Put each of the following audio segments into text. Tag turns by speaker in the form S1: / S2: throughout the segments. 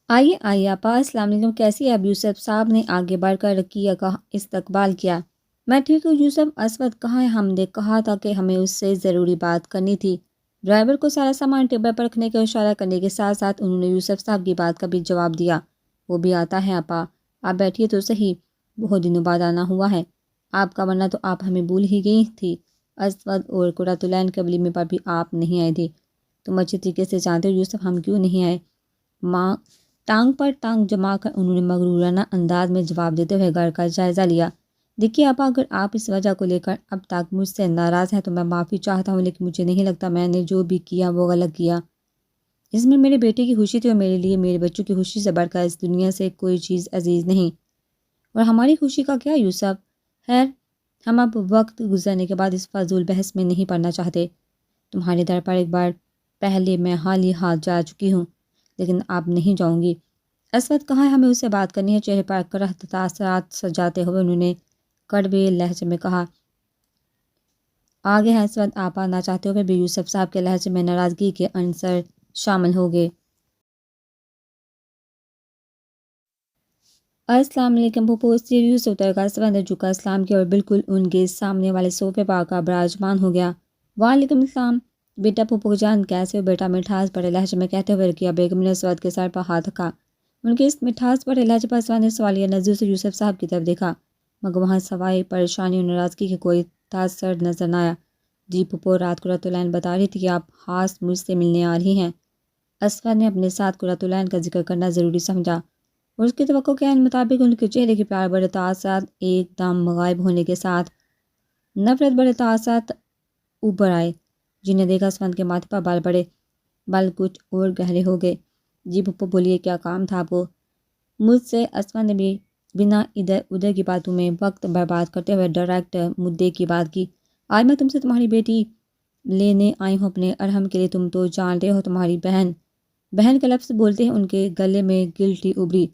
S1: آئیے آئیے آپا، السلام علیکم، کیسی ہے؟ اب یوسف صاحب نے آگے بڑھ کر رقیہ کا استقبال کیا۔ میں ٹھیک ہوں یوسف، اسود کہاں ہے؟ ہم نے کہا تھا کہ ہمیں اس سے ضروری بات کرنی تھی۔ ڈرائیور کو سارا سامان ٹیبل پر رکھنے کا اشارہ کرنے کے ساتھ ساتھ انہوں نے یوسف صاحب کی بات کا بھی جواب دیا۔ وہ بھی آتا ہے آپا، آپ بیٹھیے تو صحیح، بہت دنوں بعد آنا ہوا ہے آپ کا، ورنہ تو آپ ہمیں بھول ہی گئی تھی۔ اسود اور قرۃ العین کے ولیمے پر بھی آپ نہیں آئی تھی۔ تم اچھی طریقے سے جانتے ہو یوسف ہم کیوں نہیں آئے۔ ماں ٹانگ پر ٹانگ جما کر انہوں نے مغرورانہ انداز میں جواب دیتے ہوئے گھر کا جائزہ لیا۔ دیکھیے آپا، اگر آپ اس وجہ کو لے کر اب تک مجھ سے ناراض ہیں تو میں معافی چاہتا ہوں، لیکن مجھے نہیں لگتا میں نے جو بھی کیا وہ غلط کیا۔ اس میں میرے بیٹے کی خوشی تھی اور میرے لیے میرے بچوں کی خوشی سے بڑھ کر اس دنیا سے کوئی چیز عزیز نہیں۔ اور ہماری خوشی کا کیا یوسف؟ خیر، ہم اب وقت گزرنے کے بعد اس فضول بحث میں نہیں پڑنا چاہتے۔ تمہارے در پر ایک بار پہلے میں حال ہی ہاتھ جا چکی ہوں، لیکن اب نہیں جاؤں گی۔ اسود کہاں ہے؟ ہمیں اس سے بات کرنی ہے۔ چہرے پر کرہت تاثرات سجاتے ہوئے انہوں نے کڑوے لہجے میں کہا۔ آگے ہے اسود آپا، نہ چاہتے ہوئے بھی یوسف صاحب کے لہجے میں ناراضگی کے عنصر شامل ہو گئے۔ السلام علیکم پھوپھو، سیڑھیوں سے اتر کر اسود نے جھکا سلام کیا اور بالکل ان کے سامنے والے صوفے پر آ کر براجمان ہو گیا۔ وعلیکم السلام بیٹا پھوپھو جان، کیسے ہو بیٹا؟ مٹھاس بڑے لہجے میں کہتے ہوئے رقیہ بیگم نے اسود کے سر پر ہاتھ رکھا۔ ان کے اس مٹھاس بڑے لہجے پر اسود نے سوالیہ نظروں سے یوسف صاحب کی طرف دیکھا، مگر وہاں سوائے پریشانی اور ناراضگی کے کوئی تاثر نظر نہ آیا۔ جی پھوپھو، رات قرۃ العین بتا رہی تھی کہ آپ خاص مجھ سے ملنے آ رہی ہیں۔ اسود نے اپنے ساتھ قرۃ العین کا ذکر کرنا ضروری سمجھا، اور اس کی توقع کے عین مطابق ان کے چہرے کے پیار بڑے تاثرات ایک دم غائب ہونے کے ساتھ نفرت بڑے تاثرات اوپر آئے، جنہیں دیکھا اسود کے ماتھے پر بال پڑے، بال کچھ اور گہرے ہو گئے۔ جی پھوپھو بولیے، کیا کام تھا آپ کو؟ مجھ سے اسود نے بھی بنا ادھر ادھر کی باتوں میں وقت برباد کرتے ہوئے ڈائریکٹ مدعے کی بات کی۔ آج میں تم سے تمہاری بیٹی لینے آئی ہوں اپنے ارحم کے لیے۔ تم تو جانتے ہو تمہاری بہن کا لفظ بولتے ہیں ان کے گلے میں گلٹی ابری۔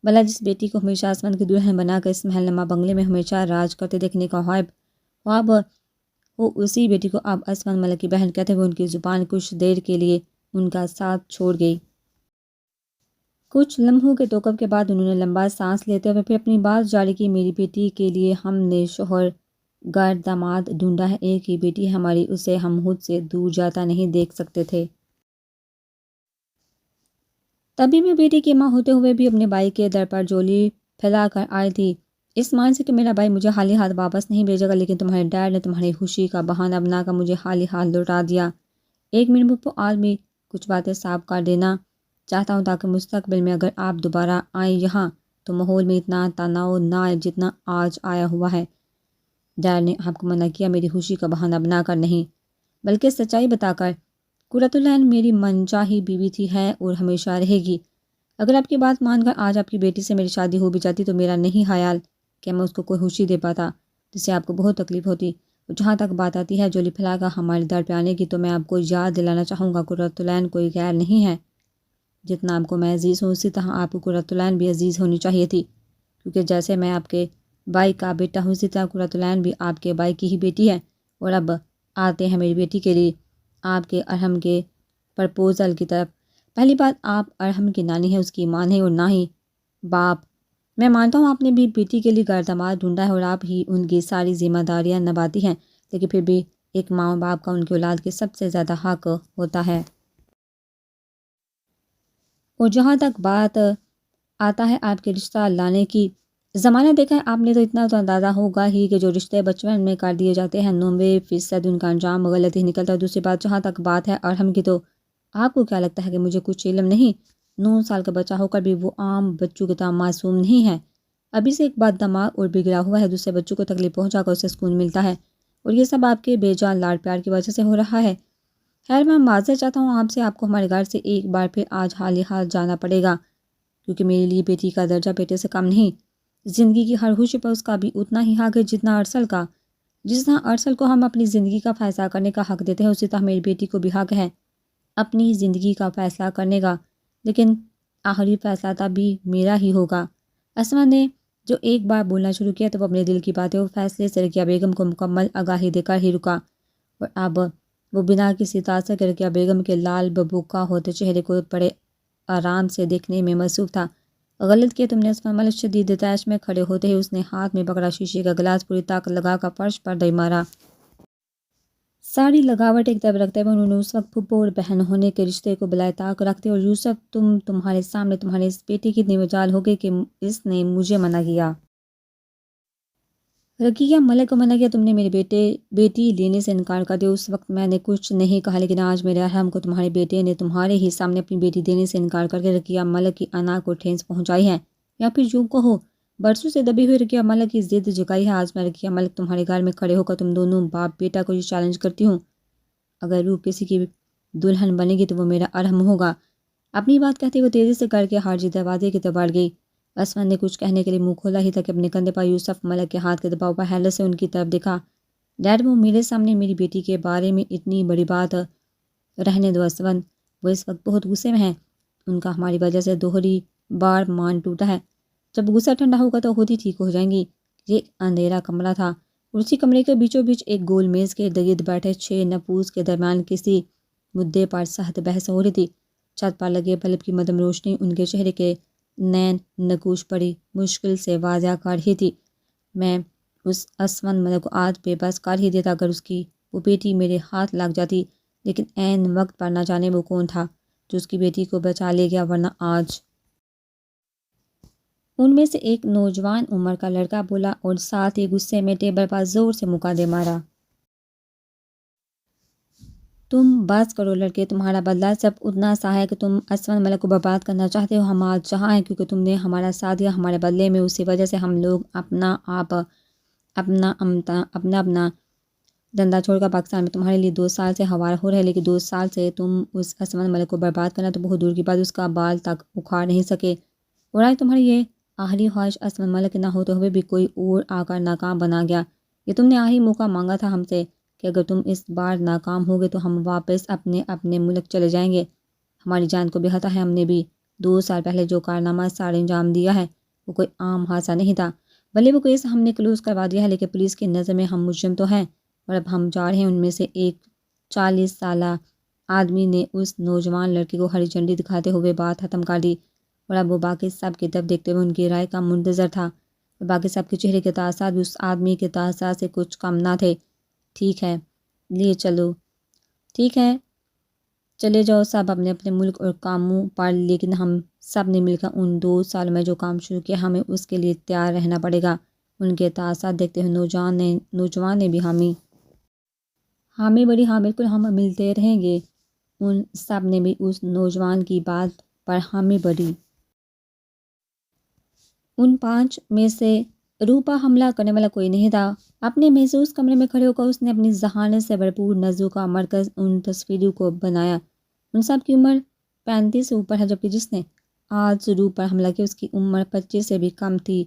S1: بھلا جس بیٹی کو ہمیشہ اسود کی دلہن بنا کر اس محل نما بنگلے میں ہمیشہ راج کرتے دیکھنے کا خواب وہ اسی بیٹی کو اب اسود ملک کی بہن کہتے ہوئے ان کی زبان کچھ دیر کے لیے ان کا ساتھ چھوڑ گئی۔ کچھ لمحوں کے توقف کے بعد انہوں نے لمبا سانس لیتے ہوئے پھر اپنی بات جاری کی۔ میری بیٹی کے لیے ہم نے شوہر گر داماد ڈھونڈا ہے، ایک ہی بیٹی ہے ہماری، اسے ہم خود سے دور جاتا نہیں دیکھ سکتے تھے۔ تبھی میں بیٹی کی ماں ہوتے ہوئے بھی اپنے بھائی کے در پر جولی پھیلا کر آئی تھی، اس مان سے کہ میرا بھائی مجھے خالی ہاتھ واپس نہیں بھیجے گا، لیکن تمہارے ڈیڈ نے تمہاری خوشی کا بہانہ بنا کر مجھے خالی ہاتھ لوٹا دیا۔ ایک منٹ پھوپھو، آج بھی کچھ باتیں صاف کر دینا چاہتا ہوں تاکہ مستقبل میں اگر آپ دوبارہ آئیں یہاں تو ماحول میں اتنا تناؤ نہ آئے جتنا آج آیا ہوا ہے۔ ڈیڈ نے آپ کو منع کیا میری خوشی کا بہانہ بنا کر نہیں، بلکہ سچائی بتا کر۔ قرۃ العین میری من چاہی بیوی تھی، ہے اور ہمیشہ رہے گی۔ اگر آپ کی بات مان کر آج آپ کی بیٹی سے میری شادی ہو بھی جاتی تو میرا نہیں خیال کہ میں اس کو کوئی خوشی دے پاتا جس سے آپ کو بہت تکلیف ہوتی۔ جہاں تک بات آتی ہے جولی پھیلا کر ہمارے در پہ آنے کی، تو میں آپ کو یاد دلانا چاہوں گا قرۃ العین کوئی غیر نہیں ہے۔ جتنا آپ کو میں عزیز ہوں اسی طرح آپ کو قرۃ العین بھی عزیز ہونی چاہیے تھی، کیونکہ جیسے میں آپ کے بھائی کا بیٹا ہوں اسی طرح قرۃ العین بھی آپ کے بھائی کی ہی بیٹی ہے۔ اور اب آتے ہیں میری بیٹی کے لیے آپ کے ارحم کے پرپوزل کی طرف۔ پہلی بات، آپ ارحم کی نانی ہے، اس کی ماں نہیں اور نہ ہی باپ۔ میں مانتا ہوں آپ نے بھی بیٹی کے لیے غیر داماد ڈھونڈا ہے اور آپ ہی ان کی ساری ذمہ داریاں نبھاتی ہیں، لیکن پھر بھی ایک ماں اور باپ کا ان کی اولاد کے سب سے زیادہ حق ہوتا ہے۔ اور جہاں تک بات آتا ہے آپ کے رشتہ لانے کی، زمانہ دیکھا ہے آپ نے تو اتنا تو اندازہ ہوگا ہی کہ جو رشتے بچپن میں کر دیے جاتے ہیں 90% ان کا انجام غلط ہی نکلتا ہے۔ دوسری بات، جہاں تک بات ہے ارحم کی، تو آپ کو کیا لگتا ہے کہ مجھے کچھ علم نہیں؟ 9 سال کا بچہ ہو کر بھی وہ عام بچوں کی طرح معصوم نہیں ہے۔ ابھی سے ایک بات دماغ اور بگڑا ہوا ہے، دوسرے بچوں کو تکلیف پہنچا کر اسے سکون ملتا ہے، اور یہ سب آپ کے بے جان لاڈ پیار کی وجہ سے ہو رہا ہے۔ خیر، میں معذرت چاہتا ہوں آپ سے، آپ کو ہمارے گھر سے ایک بار پھر آج حال ہی حال جانا پڑے گا، کیونکہ میرے لیے بیٹی کا درجہ بیٹے سے کم نہیں۔ زندگی کی ہر خوشی پر اس کا بھی اتنا ہی حق ہے جتنا ارسل کا۔ جس طرح ارسل کو ہم اپنی زندگی کا فیصلہ کرنے کا حق دیتے ہیں، اسی طرح میری بیٹی کو بھی حق ہے اپنی زندگی کا فیصلہ کرنے کا، لیکن آخری فیصلہ تب بھی میرا ہی ہوگا۔ اسما نے جو ایک بار بولنا شروع کیا تو وہ اپنے دل کی باتیں اور فیصلے سے رقیہ بیگم کو مکمل آگاہی دے کر ہی رکا، اور اب وہ بنا کسی تاثر کے رقیہ بیگم کے لال ببوکا ہوتے چہرے کو بڑے آرام سے دیکھنے میں مصروف تھا۔ غلط کیا تم نے، عثمان ملک شدید تیش میں کھڑے ہوتے ہی اس نے ہاتھ میں پکڑا شیشے کا گلاس پوری طاقت لگا کر فرش پر دے مارا۔ ساری لگاوٹ ایک طرف رکھتے ہوئے انہوں نے اس وقت پھپھو اور بہن ہونے کے رشتے کو بلائے طاق رکھتے اور یوسف تمہارے سامنے تمہارے اس بیٹے کی اتنی مجال ہو گئی کہ اس نے مجھے منع کیا۔ رقیہ ملک کو منع کیا تم نے میرے بیٹی لینے سے انکار کر دیا۔ اس وقت میں نے کچھ نہیں کہا، لیکن آج میرے احرام کو تمہارے بیٹے نے تمہارے ہی سامنے اپنی بیٹی دینے سے انکار کر کے رقیہ ملک کی انا کو ٹھیس پہنچائی ہے، یا پھر یوں کہو برسوں سے دبی ہوئی رقیہ ملک کی ضد جگائی ہے۔ آج میں رقیہ ملک تمہارے گھر میں کھڑے ہو کر تم دونوں باپ بیٹا کو یہ چیلنج کرتی ہوں، اگر روح کسی کی دلہن بنے گی تو وہ میرا ارحم ہوگا۔ اپنی بات کہتے ہوئے تیزی سے کر کے خارجی دروازے کی طرف بڑھ گئی۔ عصمت نے کچھ کہنے کے لیے منہ کھولا ہی تھا کہ اپنے کندھے پر یوسف ملک کے ہاتھ کے دباؤ پر حیرت سے ان کی طرف دیکھا۔ ڈیڈ، وہ میرے سامنے میری بیٹی کے بارے میں اتنی بڑی بات رہنے دو عصمت، وہ اس وقت بہت غصے میں ہیں، ان کا ہماری وجہ سے دوہری بار مان ٹوٹا ہے، جب غصہ ٹھنڈا ہوگا تو خود ہی ٹھیک ہو جائیں گی۔ یہ ایک اندھیرا کمرہ تھا اور اسی کمرے کے بیچوں بیچ ایک گول میز کے ارد گرد بیٹھے 6 نفوس کے درمیان کسی مدعے پر سخت بحث ہو رہی تھی۔ چھت پر لگے بلب کی مدھم روشنی ان کے چہرے کے نین نقوش بڑی مشکل سے واضح کر رہی تھی۔ میں اس عصمت ملک کو آج بے بس کر ہی دیتا اگر اس کی وہ بیٹی میرے ہاتھ لگ جاتی، لیکن عین وقت پر نہ جانے وہ کون تھا جو اس کی بیٹی کو بچا لے گیا، ورنہ آج۔ ان میں سے ایک نوجوان عمر کا لڑکا بولا اور ساتھ ہی غصے میں ٹیبل پر زور سے مکہ دے مارا۔ تم بس کرو لڑکے، تمہارا بدلہ صرف اتنا سا ہے کہ تم عصمت ملک کو برباد کرنا چاہتے ہو۔ ہم آج جہاں ہیں کیونکہ تم نے ہمارا ساتھ دیا، ہمارے بدلے میں اسی وجہ سے ہم لوگ اپنا دندہ چھوڑ کر پاکستان میں تمہارے لیے 2 سال سے ہوار ہو رہے، لیکن 2 سال سے تم اس عصمت ملک کو برباد کرنا تو بہت دور کی بات، اس کا بال تک اکھاڑ نہیں سکے، اور آج تمہاری یہ آخری خواہش عصمت ملک نہ ہوتے ہوئے بھی کوئی اور آ کر ناکام بنا گیا۔ یہ تم نے آخری موقع مانگا تھا ہم سے کہ اگر تم اس بار ناکام ہوگے تو ہم واپس اپنے ملک چلے جائیں گے۔ ہماری جان کو بھی خطرہ ہے، ہم نے بھی 2 سال پہلے جو کارنامہ سارے انجام دیا ہے وہ کوئی عام حادثہ نہیں تھا، بھلے وہ کیس ہم نے کلوز کروا دیا ہے، لیکن پولیس کی نظر میں ہم مجرم تو ہیں، اور اب ہم جا رہے ہیں۔ ان میں سے ایک 40 سالہ آدمی نے اس نوجوان لڑکے کو ہری جھنڈی دکھاتے ہوئے بات ختم کر دی، اور اب وہ باقی سب کی طرف دیکھتے ہوئے ان کی رائے کا منتظر تھا، اور باقی سب کے چہرے کے تاثرات بھی اس آدمی کے تاثرات سے کچھ کم نہ تھے۔ ٹھیک ہے، لیے چلو، ٹھیک ہے، چلے جاؤ سب اپنے اپنے ملک اور کاموں پر، لیکن ہم سب نے مل کر ان 2 سالوں میں جو کام شروع کیا ہمیں اس کے لیے تیار رہنا پڑے گا۔ ان کے تاثرات دیکھتے ہوئے نوجوان نے بھی حامی بڑی، ہاں بالکل، ہم ملتے رہیں گے۔ ان سب نے بھی اس نوجوان کی بات پر حامی بڑی۔ ان 5 میں سے روح پر حملہ کرنے والا کوئی نہیں تھا۔ اپنے محظوظ کمرے میں کھڑے ہو کر اس نے اپنی ذہانت سے بھرپور نظروں کا مرکز ان تصویروں کو بنایا۔ ان سب کی عمر 35 سے اوپر ہے، جبکہ جس نے آج روح پر حملہ کیا اس کی عمر 25 سے بھی کم تھی۔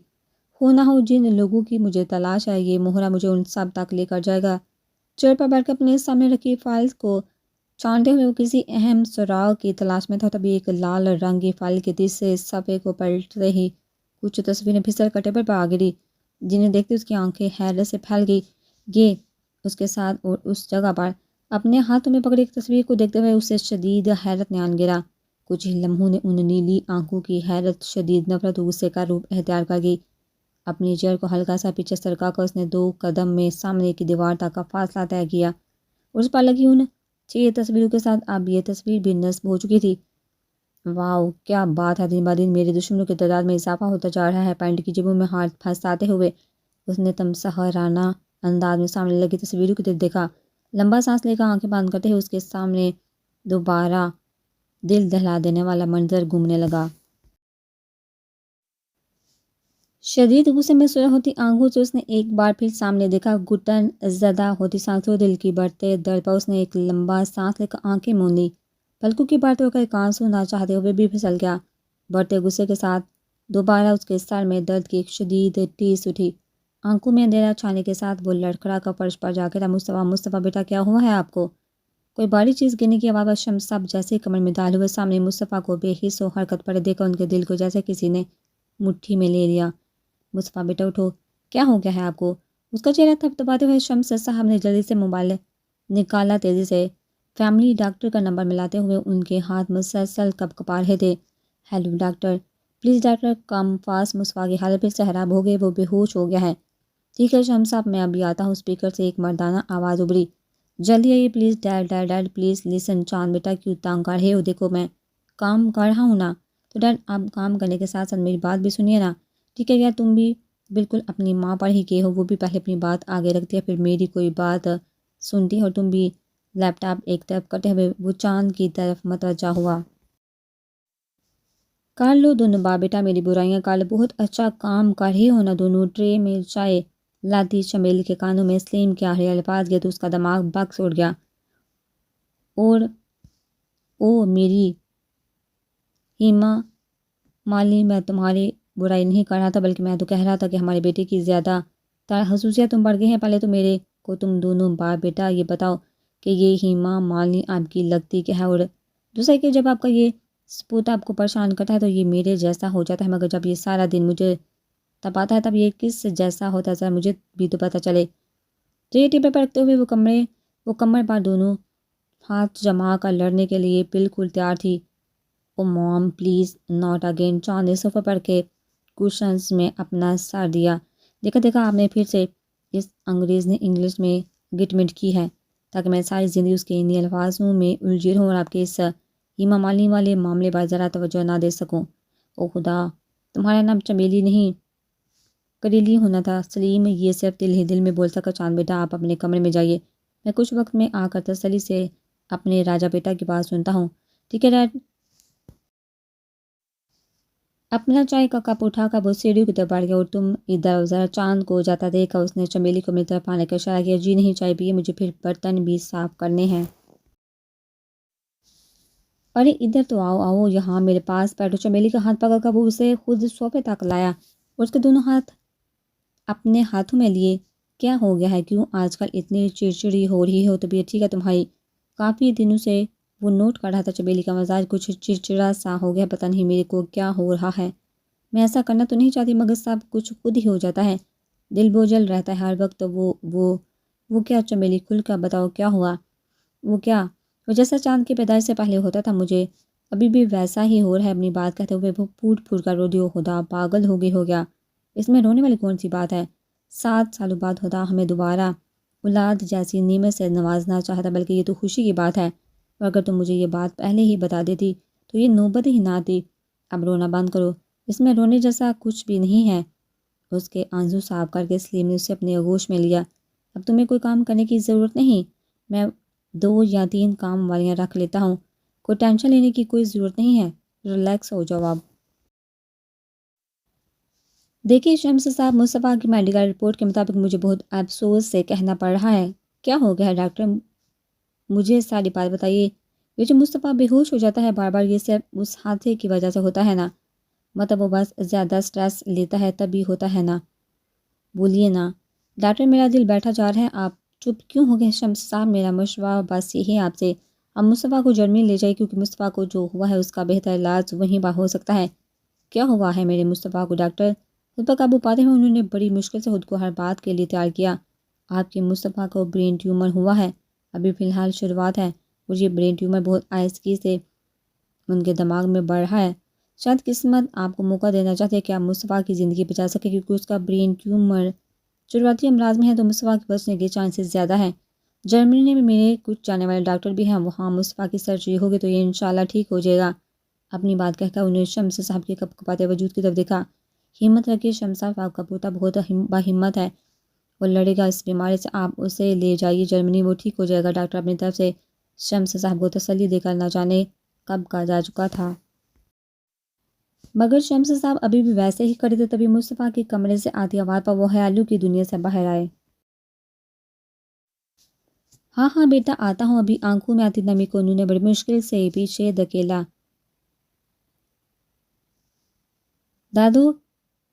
S1: ہو نہ ہو جن لوگوں کی مجھے تلاش ہے، یہ مہرہ مجھے ان سب تک لے کر جائے گا۔ چیئر پر بیٹھ کر اپنے سامنے رکھی فائلز کو چھانٹتے ہوئے وہ کسی اہم سراغ کی تلاش میں تھا، تبھی ایک لال رنگ کی فائل کے تیسرے صفحے کو پلٹتے ہی کچھ تصویریں پھسل کر ٹیبل پر آ گری، جنہیں دیکھتے اس کی آنکھیں حیرت سے پھیل گئی۔ یہ اس کے ساتھ اور اس جگہ پر اپنے ہاتھوں میں پکڑی ایک تصویر کو دیکھتے ہوئے اسے شدید حیرت نے آن گرا۔ کچھ ہی لمحوں نے ان نیلی آنکھوں کی حیرت شدید نفرت و غصے کا روپ اختیار کر گئی۔ اپنی چیئر کو ہلکا سا پیچھے سرکا کر اس نے 2 قدم میں سامنے کی دیوار تک کا فاصلہ طے کیا، اور اس پر لگی ان 6 تصویروں کے ساتھ اب یہ تصویر بھی نصب ہو چکی تھی۔ واؤ، کیا بات ہے، دن بہ دن میرے دشمنوں کی تعداد میں اضافہ ہوتا جا رہا ہے۔ پینٹ کی جیبوں میں ہاتھ پھنساتے ہوئے اس نے تمسخرانہ انداز میں سامنے لگی تصویروں کی طرف دیکھا۔ لمبا سانس لے کر آنکھیں بند کرتے ہوئے اس کے سامنے دوبارہ دل دہلا دینے والا منظر گھومنے لگا۔ شدید غصے میں سرخ ہوتی آنکھوں سے اس نے ایک بار پھر سامنے دیکھا۔ گھٹن زدہ ہوتی سانسوں، دل کی بڑھتے درد پر اس نے ایک لمبا سانس لے کر آنکھیں موند لی۔ پلکوں کی بڑھتے ہو کر ایک آنسو نہ چاہتے ہوئے بھی پھسل گیا۔ بڑھتے غصے کے ساتھ دوبارہ اس کے سر میں درد کی ایک شدید ٹیس اٹھی۔ آنکھوں میں اندھیرا چھانے کے ساتھ وہ لڑکھڑا کر فرش پر جا گرا۔ مصطفیٰ بیٹا، کیا ہوا ہے آپ کو؟ کوئی باری چیز گرنے کی آواز شمس سب جیسے کمر میں دال ہوئے سامنے مصطفیٰ کو بے حس و حرکت پڑے دیکھ کر ان کے دل کو جیسے کسی نے مٹھی میں لے لیا۔ مصطفیٰ بیٹا اٹھو، کیا ہو گیا ہے آپ کو؟ اس کا چہرہ تھپتھپاتے ہوئے شمس صاحب نے جلدی سے موبائل نکالا، تیزی سے فیملی ڈاکٹر کا نمبر ملاتے ہوئے ان کے ہاتھ مسلسل کپا رہے تھے۔ Hello doctor, please doctor, come fast Mustafa کی حالت پھر سے خراب ہو گئی، وہ بے ہوش ہو گیا ہے۔ ٹھیک ہے شمس صاحب، میں ابھی آتا ہوں۔ اسپیکر سے ایک مردانہ آواز ابھری، جلدی آئیے please dad dad dad please listen. Chand بیٹا کیوں تانگ کر رہے ہو؟ دیکھو میں کام کر رہا ہوں نا۔ تو ڈیڈ آپ کام کرنے کے ساتھ ساتھ میری بات بھی سنیے نا، ٹھیک ہے؟ یار تم بھی بالکل اپنی ماں پر ہی کے ہو، وہ بھی پہلے اپنی بات آگے رکھتی ہے پھر میری کوئی بات سنتی ہے، اور تم بھی لیپ ٹاپ ایک طرف کرتے ہوئے وہ چاند کی طرف متوجہ ہوا۔ کر لو دونوں باپ بیٹا میری برائیاں کر لو، بہت اچھا کام کر رہی ہو نا دونوں۔ ٹرے میں چائے لاتی چمیلی کے کانوں میں سلیم کے آخری الفاظ گئے تو اس کا دماغ بکس اڑ گیا۔ اور او میری ہیما مالی، میں تمہاری برائی نہیں کر رہا تھا، بلکہ میں تو کہہ رہا تھا کہ ہمارے بیٹے کی زیادہ تر خصوصیات تم بڑھ گئی ہیں۔ پہلے تو میرے کو تم دونوں باپ بیٹا یہ بتاؤ کہ یہ ہیما مالی آپ کی لگتی کیا ہے، اور دوسرا کہ جب آپ کا یہ سپوت آپ کو پریشان کرتا ہے تو یہ میرے جیسا ہو جاتا ہے، مگر جب یہ سارا دن مجھے تپاتا ہے تب یہ کس جیسا ہوتا ہے، ذرا مجھے بھی تو پتہ چلے۔ تو یہ ٹیبل پر رکھتے ہوئے وہ کمر پر دونوں ہاتھ جما کر لڑنے کے لیے بالکل تیار تھی۔ او موم پلیز ناٹ اگین۔ چاند نے صوفے پر کے کوشنز میں اپنا سر دیا۔ دیکھا دیکھا آپ نے پھر سے اس انگریز نے انگلش میں گٹمٹ کی ہے تاکہ میں ساری زندگی اس کے انہی الفاظوں میں الجھی رہوں اور آپ کے اس ہیما مالنی والے معاملے پر ذرا توجہ نہ دے سکوں۔ او خدا، تمہارا نام چمیلی نہیں کریلی ہونا تھا۔ سلیم یہ صرف دل ہی دل میں بول سکا۔ چاند بیٹا آپ اپنے کمرے میں جائیے، میں کچھ وقت میں آ کر تسلی سے اپنے راجہ بیٹا کی بات سنتا ہوں، ٹھیک ہے ڈیڈ؟ اپنا چائے کا کپ اٹھا کر وہ سیڑھیوں کی طرف بڑھ گیا اور تم ادھر ادھر۔ چاند کو جاتا دیکھا اس نے چمیلی کو میری طرف آنے کا اشارہ کیا۔ جی نہیں چائے پیے، مجھے پھر برتن بھی صاف کرنے ہیں۔ ارے ادھر تو آؤ آؤ، یہاں میرے پاس بیٹھو۔ چمیلی کا ہاتھ پکڑ کر وہ اسے خود صوفے تک لایا اور اس کے دونوں ہاتھ اپنے ہاتھوں میں لیے۔ کیا ہو گیا ہے؟ کیوں آج کل اتنی چڑچڑی ہو رہی ہو؟ طبیعت ٹھیک ہے تمہاری؟ کافی دنوں سے وہ نوٹ کر رہا تھا چمیلی کا مزاج کچھ چڑچڑا سا ہو گیا، پتہ نہیں میرے کو کیا ہو رہا ہے۔ میں ایسا کرنا تو نہیں چاہتی مگر سب کچھ خود ہی ہو جاتا ہے، دل بوجھل رہتا ہے ہر وقت۔ وہ کیا چمیلی؟ کھل کر بتاؤ کیا ہوا؟ وہ کیا؟ وہ جیسا چاند کی پیدائش سے پہلے ہوتا تھا مجھے ابھی بھی ویسا ہی ہو رہا ہے۔ اپنی بات کہتے ہوئے وہ پھوٹ پھوٹ کر رو دی۔ او خدا، پاگل ہو گیا، اس میں رونے والی کون سی بات ہے؟ 7 سالوں بعد خدا ہمیں دوبارہ اولاد جیسی نعمت سے نوازنا چاہتا، بلکہ یہ تو خوشی کی بات ہے، اور اگر تم مجھے یہ بات پہلے ہی بتا دیتی تو یہ نوبت ہی نہ آتی۔ اب رونا بند کرو، اس میں رونے جیسا کچھ بھی نہیں ہے۔ اس کے آنسو صاف کر کے سلیم نے اسے اپنے آغوش میں لیا۔ اب تمہیں کوئی کام کرنے کی ضرورت نہیں، میں 2 یا 3 کام والیاں رکھ لیتا ہوں، کوئی ٹینشن لینے کی کوئی ضرورت نہیں ہے، ریلیکس ہو جاؤ اب۔ دیکھیے شمس صاحب، مصطفیٰ کی میڈیکل رپورٹ کے مطابق مجھے بہت افسوس سے کہنا پڑ رہا ہے۔ کیا ہو گیا ہے ڈاکٹر؟ مجھے ساری بات بتائیے۔ یہ جو مصطفیٰ بے ہوش ہو جاتا ہے بار بار، یہ صرف اس حادثے کی وجہ سے ہوتا ہے نا؟ مطلب وہ بس زیادہ سٹریس لیتا ہے تبھی ہوتا ہے نا؟ بولیے نا ڈاکٹر، میرا دل بیٹھا جا رہا ہے، آپ چپ کیوں ہو گئے؟ شمس صاحب میرا مشورہ بس یہی ہے آپ سے، اب مصطفیٰ کو جرمنی لے جائے، کیونکہ مصطفیٰ کو جو ہوا ہے اس کا بہتر علاج وہیں پر ہو سکتا ہے۔ کیا ہوا ہے میرے مصطفیٰ کو ڈاکٹر؟ خود پر قابو پاتے ہوئے انہوں نے بڑی مشکل سے خود کو ہر بات کے لیے تیار کیا۔ آپ کے مصطفیٰ کو برین ٹیومر ہوا ہے، ابھی فی الحال شروعات ہے، اور یہ برین ٹیومر بہت آہستگی سے ان کے دماغ میں بڑھ رہا ہے۔ شاید قسمت آپ کو موقع دینا چاہتے ہیں کہ آپ مصطفیٰ کی زندگی بچا سکے، کیونکہ اس کا برین ٹیومر شروعاتی امراض میں ہے تو مصطفیٰ کے بچنے کے چانسز زیادہ ہیں۔ جرمنی میں میرے کچھ جانے والے ڈاکٹر بھی ہیں، وہاں مصطفیٰ کی سرجری ہوگی تو یہ انشاءاللہ ٹھیک ہو جائے گا۔ اپنی بات کہہ کر انہیں شمس صاحب کے کپ کپاتے وجود کی طرف دیکھا۔ ہمت رکھیے شمس صاحب، آپ کا پوتا بہت باہمت ہے، وہ لڑے گا اس بیماری سے، آپ اسے لے جائیے جرمنی، وہ ٹھیک ہو جائے گا۔ ڈاکٹر اپنی طرف سے شمس صاحب کو تسلی دے کر نہ جانے کب کا جا چکا تھا۔ مگر شمس صاحب ابھی بھی ویسے ہی کھڑے تھے، تبھی مصطفیٰ کے کمرے سے آتی آواز پر وہ خیالوں کی دنیا سے باہر آئے۔ ہاں ہاں بیٹا آتا ہوں ابھی۔ آنکھوں میں آتی نمی کو انہوں نے بڑی مشکل سے پیچھے دھکیلا۔ دادو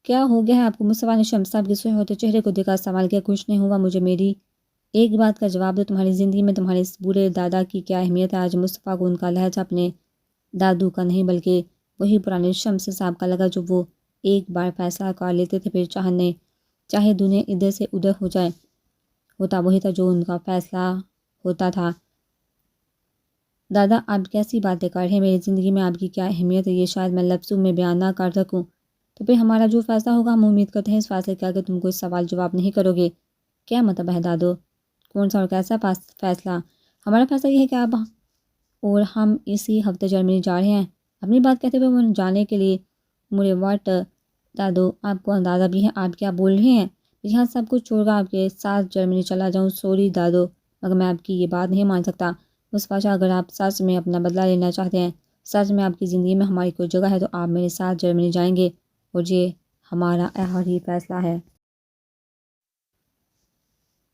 S1: کیا ہو گیا ہے آپ کو؟ مصطفیٰ نے شمس صاحب کے سوئے ہوتے چہرے کو دیکھا سوال کیا۔ کچھ نہیں ہوا مجھے، میری ایک بات کا جواب دو، تمہاری زندگی میں تمہارے اس بوڑھے دادا کی کیا اہمیت ہے؟ آج مصطفیٰ کو ان کا لہجہ اپنے دادو کا نہیں بلکہ وہی پرانے شمس صاحب کا لگا جو وہ ایک بار فیصلہ کر لیتے تھے، پھر چاہے دنیا ادھر سے ادھر ہو جائے، ہوتا وہی تھا جو ان کا فیصلہ ہوتا تھا۔ دادا آپ کیسی باتیں کر رہے ہیں، میری زندگی میں آپ کی کیا اہمیت ہے یہ شاید میں لفظوں میں بیان نہ کر سکوں۔ تو پھر ہمارا جو فیصلہ ہوگا ہم امید کرتے ہیں اس فیصلے کا کہ تم کوئی سوال جواب نہیں کرو گے۔ کیا مطلب ہے دادو؟ کون سا اور کیسا فیصلہ؟ ہمارا فیصلہ یہ ہے کہ آپ اور ہم اسی ہفتے جرمنی جا رہے ہیں۔ اپنی بات کہتے ہوئے وہ جانے کے لیے مڑے۔ واٹ دادو، آپ کو اندازہ بھی ہے آپ کیا بول رہے ہیں؟ یہاں سب کچھ چھوڑ کر آپ کے ساتھ جرمنی چلا جاؤں؟ سوری دادو، مگر میں آپ کی یہ بات نہیں مان سکتا۔ مصطفیٰ شاہ، اگر آپ سچ میں اپنا بدلہ لینا چاہتے ہیں، سچ میں آپ کی زندگی میں ہماری کوئی جگہ ہے، تو آپ میرے ساتھ جرمنی جائیں گے، اور یہ ہمارا آخری فیصلہ ہے۔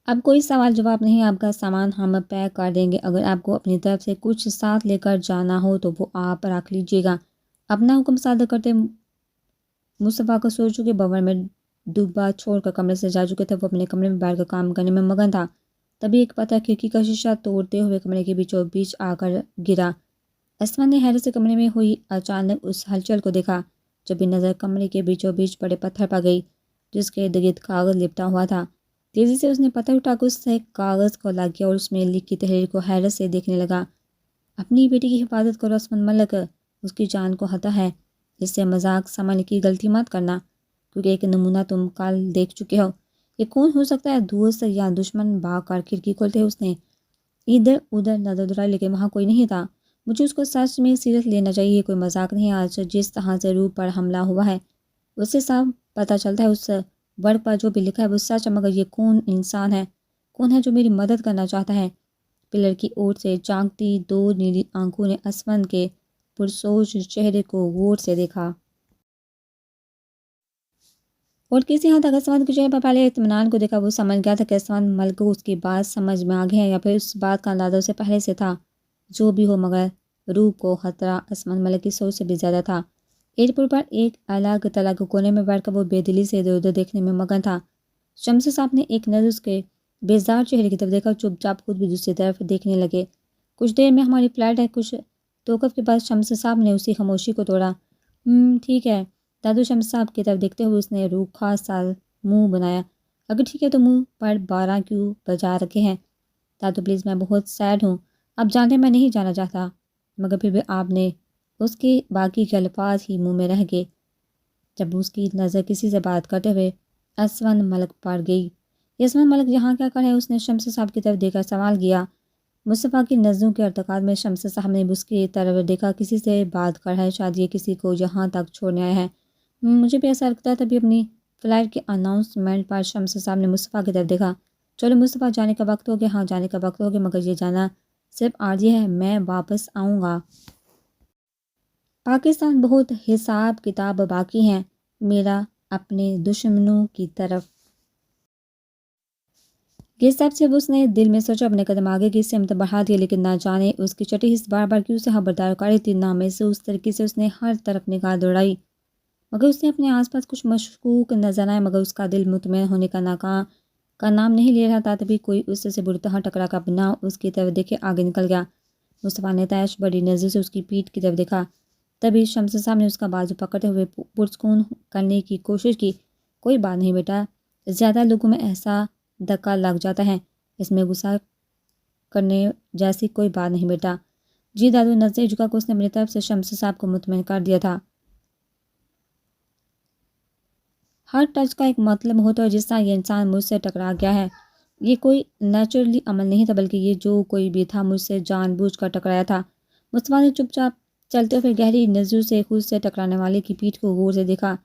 S1: اب کوئی سوال جواب نہیں، آپ کا سامان ہم پیک کر دیں گے۔ اگر آپ کو اپنی طرف سے کچھ ساتھ لے کر جانا ہو تو وہ آپ رکھ لیجیے گا۔ اپنا حکم صادر کرتے مصطفیٰ کو سو چکے بور میں ڈوبا چھوڑ کر کمرے سے جا چکے تھے۔ وہ اپنے کمرے میں بیٹھ کر کام کرنے میں مگن تھا، تبھی ایک پتھر کھڑکی کا شیشہ توڑتے ہوئے کمرے کے بیچوں بیچ آ کر گرا۔ اسمن نے حیرت سے کمرے میں ہوئی اچانک اس ہلچل کو دیکھا، جب بھی نظر کمرے کے بیچوں بیچ بڑے پتھر پر گئی جس کے ارد گرد کاغذ لپٹا ہوا تھا۔ تیزی سے اس نے پتھر اٹھا کر اس سے کاغذ کو الگ کیا اور اس میں لکھی تحریر کو حیرت سے دیکھنے لگا۔ اپنی بیٹی کی حفاظت کرو اسمن ملک، اس کی جان کو خطرہ ہے، اس سے مذاق سنبھال کی غلطی مت کرنا، کیونکہ ایک نمونہ تم کل دیکھ چکے ہو۔ یہ کون ہو سکتا ہے، دوست یا دشمن؟ بھاگ کر کھڑکی کھولتے اس نے ادھر ادھر نظر دوڑائی، لیکن وہاں کوئی نہیں تھا۔ مجھے اس کو سچ میں سیریس لینا چاہیے، یہ کوئی مذاق نہیں۔ آج جس طرح سے روح پر حملہ ہوا ہے اس سے صاف پتہ چلتا ہے اس ورق پر جو بھی لکھا ہے وہ سچ ہے، مگر یہ کون انسان ہے، کون ہے جو میری مدد کرنا چاہتا ہے؟ پلر کی اوٹ سے جھانکتی دو نیلی آنکھوں نے اسمن کے پرسوچ چہرے کو غور سے دیکھا، اور کسی حد تک اسمن کے چہرے پر پہلے اطمینان کو دیکھا۔ وہ سمجھ گیا تھا کہ اسمن ملک کو اس کی بات سمجھ میں آ گئی ہے، یا پھر اس بات کا اندازہ اسے پہلے سے تھا۔ جو بھی ہو، مگر روح کو خطرہ اسمن ملک کی سوچ سے بھی زیادہ تھا۔ ایئرپورٹ پر ایک الگ تلگ کونے میں بیٹھ کر وہ بے دلی سے ادھر ادھر دیکھنے میں مگن تھا۔ شمس صاحب نے ایک نظر اس کے بیزار چہرے کی طرف دیکھا، چپ چاپ خود بھی دوسری طرف دیکھنے لگے۔ کچھ دیر میں ہماری فلائٹ ہے، کچھ توقف کے بعد شمس صاحب نے اسی خاموشی کو توڑا۔ ٹھیک ہے دادو، شمس صاحب کی طرف دیکھتے ہوئے اس نے روکھا سا منہ بنایا۔ اگر ٹھیک ہے تو منہ پر 12 کیوں بجا رکھے ہیں؟ دادو پلیز، میں بہت سیڈ ہوں، آپ جانتے میں نہیں جانا چاہتا، مگر پھر بھی آپ نے۔ اس کے باقی کے الفاظ ہی منہ میں رہ گئے جب اس کی نظر کسی سے بات کرتے ہوئے اسمن ملک پر گئی۔ اسمن ملک یہاں کیا کر ہے؟ اس نے شمس صاحب کی طرف دیکھ کر سوال کیا۔ مصطفیٰ کی نظروں کے ارتقاط میں شمس صاحب نے اس کی طرف دیکھا، کسی سے بات کر ہے، شاید یہ کسی کو یہاں تک چھوڑنے آیا ہے۔ مجھے بھی ایسا لگتا ہے۔ تبھی اپنی فلائٹ کے اناؤنسمنٹ پر شمس صاحب نے مصطفیٰ کی طرف دیکھا۔ چلو مصطفیٰ، جانے کا وقت ہو گیا۔ ہاں، جانے کا وقت ہو گیا، مگر یہ جانا صرف عارضی ہے، میں واپس آؤں گا۔ پاکستان بہت حساب کتاب باقی ہیں میرا اپنے دشمنوں کی طرف۔ یہ سب سے اس نے دل میں سوچا، اپنے قدم آگے کی سمت بڑھا دیے، لیکن نہ جانے اس کی چھٹی حس بار بار کیوں سے خبردار کر رہی تھی۔ نامحسوس طریقے سے اس نے ہر طرف نگاہ دوڑائی، مگر اس نے اپنے آس پاس کچھ مشکوک نظر آئے، مگر اس کا دل مطمئن ہونے کا نام نہیں لے رہا تھا۔ تبھی کوئی اس سے بری طرح ٹکرا کر بنا اس کی طرف دیکھے آگے نکل گیا۔ مصطفیٰ نے تیش بڑی نظر سے اس کی پیٹھ کی طرف دیکھا، تبھی شمس صاحب نے اس کا بازو پکڑتے ہوئے پرسکون کرنے کی کوشش کی۔ کوئی بات نہیں بیٹا، زیادہ لوگوں میں ایسا دھکا لگ جاتا ہے، اس میں غصہ کرنے جیسی کوئی بات نہیں بیٹا۔ جی دادو، نظر جھکا کر اس نے اپنی طرف سے شمس صاحب کو مطمئن کر دیا تھا۔ ہر ٹچ کا ایک مطلب ہوتا ہے، جس طرح یہ انسان مجھ سے ٹکرا گیا ہے، یہ کوئی نیچرلی عمل نہیں تھا، بلکہ یہ جو کوئی بھی تھا مجھ سے جان بوجھ کر ٹکرایا تھا۔ مصطفیٰ نے چپ چاپ چلتے ہوئے گہری نظروں سے خود سے ٹکرانے والے کی پیٹھ کو غور سے دیکھا۔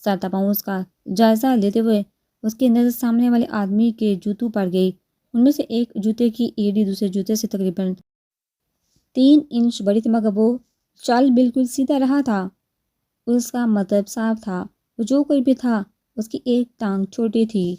S1: سر تپاؤں اس کا جائزہ لیتے ہوئے اس کی نظر سامنے والے آدمی کے جوتوں پر گئی۔ ان میں سے ایک جوتے کی ایڑی دوسرے جوتے سے تقریباً 3 انچ بڑی تھی، مگر وہ چال بالکل سیدھا رہا تھا۔ اس کا مطلب صاف تھا، وہ جو کوئی بھی تھا، اس کی ایک ٹانگ چھوٹی تھی۔